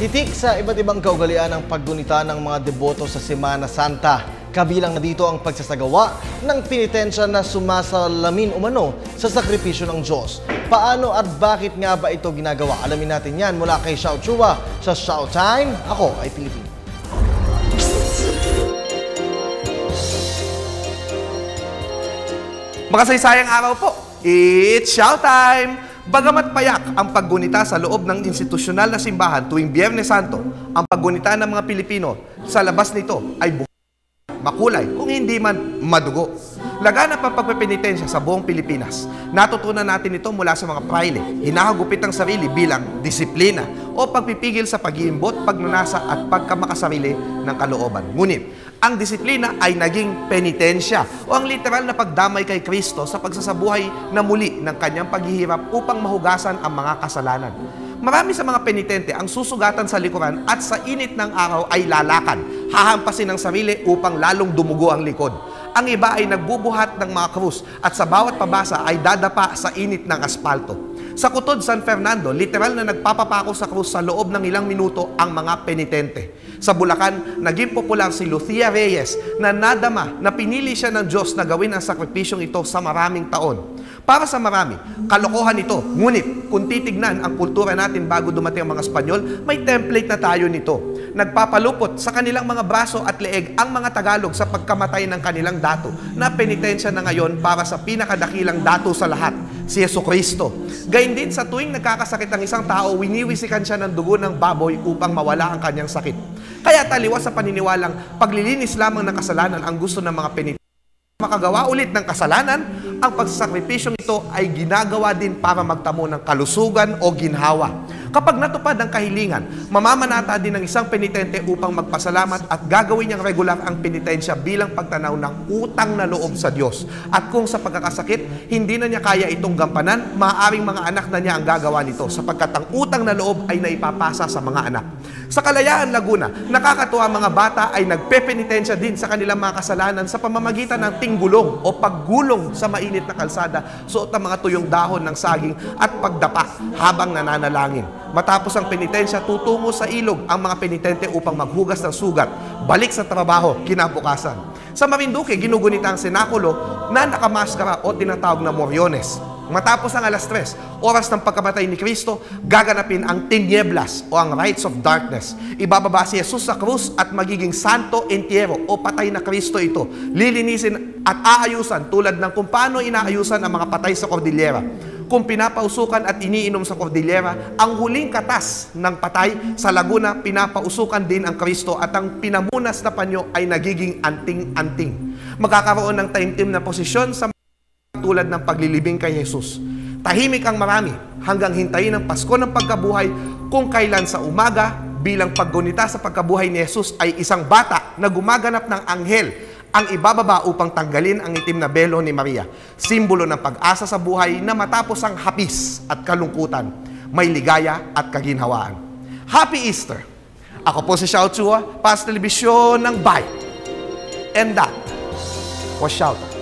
Titik sa iba't ibang kaugalian ng paggunita ng mga deboto sa Semana Santa. Kabilang na dito ang pagsasagawa ng penitensya na sumasalamin umano sa sakripisyo ng Diyos. Paano at bakit nga ba ito ginagawa? Alamin natin yan mula kay Xiao Chua sa Showtime. Ako ay Pilipino. Makasaysayang araw po, it's Showtime! Bagamat payak ang paggunita sa loob ng institusyonal na simbahan tuwing Biyernes Santo, ang paggunita ng mga Pilipino sa labas nito ay makulay, kung hindi man madugo. Laganap ang pagpepenitensya sa buong Pilipinas. Natutunan natin ito mula sa mga praile, hinahagupit ang sarili bilang disiplina o pagpipigil sa pag-iimbot, pagnanasa at pagkamakasarili ng kalooban. Ngunit, ang disiplina ay naging penitensya o ang literal na pagdamay kay Kristo sa pagsasabuhay na muli ng kanyang paghihirap upang mahugasan ang mga kasalanan. Marami sa mga penitente ang susugatan sa likuran at sa init ng araw ay lalakad, hahampasin ang sarili upang lalong dumugo ang likod. Ang iba ay nagbubuhat ng mga krus at sa bawat pabasa ay dadapa sa init ng aspalto. Sa Kutod, San Fernando, literal na nagpapapako sa krus sa loob ng ilang minuto ang mga penitente. Sa Bulacan, naging popular si Lucia Reyes na nadama na pinili siya ng Diyos na gawin ang sakripisyong ito sa maraming taon. Para sa marami, kalokohan ito. Ngunit, kung titignan ang kultura natin bago dumating ang mga Espanyol, may template na tayo nito. Nagpapalupot sa kanilang mga braso at leeg ang mga Tagalog sa pagkamatay ng kanilang dato na penitensya na ngayon para sa pinakadakilang dato sa lahat, si Jesucristo. Gayun din sa tuwing nagkakasakit ang isang tao, winiwisikan siya ng dugo ng baboy upang mawala ang kanyang sakit. Kaya taliwas sa paniniwalang paglilinis lamang ng kasalanan ang gusto ng mga penitensya. Makagawa ulit ng kasalanan, ang pagsasakripisyong ito ay ginagawa din para magtamo ng kalusugan o ginhawa. Kapag natupad ang kahilingan, mamamanata din ng isang penitente upang magpasalamat at gagawin niyang regular ang penitensya bilang pagtanaw ng utang na loob sa Diyos. At kung sa pagkakasakit, hindi na niya kaya itong gampanan, maaaring mga anak na niya ang gagawa nito sapagkat ang utang na loob ay naipapasa sa mga anak. Sa Kalayaan, Laguna, nakakatuwa mga bata ay nagpepenitensya din sa kanilang mga kasalanan sa pamamagitan ng tinggulong o paggulong sa mainit na kalsada, suot ang mga tuyong dahon ng saging at pagdapa habang nananalangin. Matapos ang penitensya, tutungo sa ilog ang mga penitente upang maghugas ng sugat, balik sa trabaho kinabukasan. Sa Marinduque, ginugunita ang senakulo na nakamaskara o tinatawag na moriones. Matapos ang alas 3, oras ng pagkamatay ni Kristo, gaganapin ang tinieblas o ang rites of darkness. Ibababa si Jesus sa krus at magiging santo entierro o patay na Kristo ito. Lilinisin at aayusan tulad ng kung paano inaayusan ang mga patay sa Cordillera. Kung pinapausukan at iniinom sa Cordillera, ang huling katas ng patay sa Laguna, pinapausukan din ang Kristo at ang pinamunas na panyo ay nagiging anting-anting. Magkakaroon ng taimtim na posisyon sa tulad ng paglilibing kay Jesus. Tahimik ang marami hanggang hintayin ang Pasko ng pagkabuhay kung kailan sa umaga bilang paggunita sa pagkabuhay ni Jesus ay isang bata na gumaganap ng anghel ang ibababa upang tanggalin ang itim na belo ni Maria. Simbolo ng pag-asa sa buhay na matapos ang hapis at kalungkutan, may ligaya at kaginhawaan. Happy Easter! Ako po si Xiao Chua, para sa telebisyon ng Bite. And that was Shout.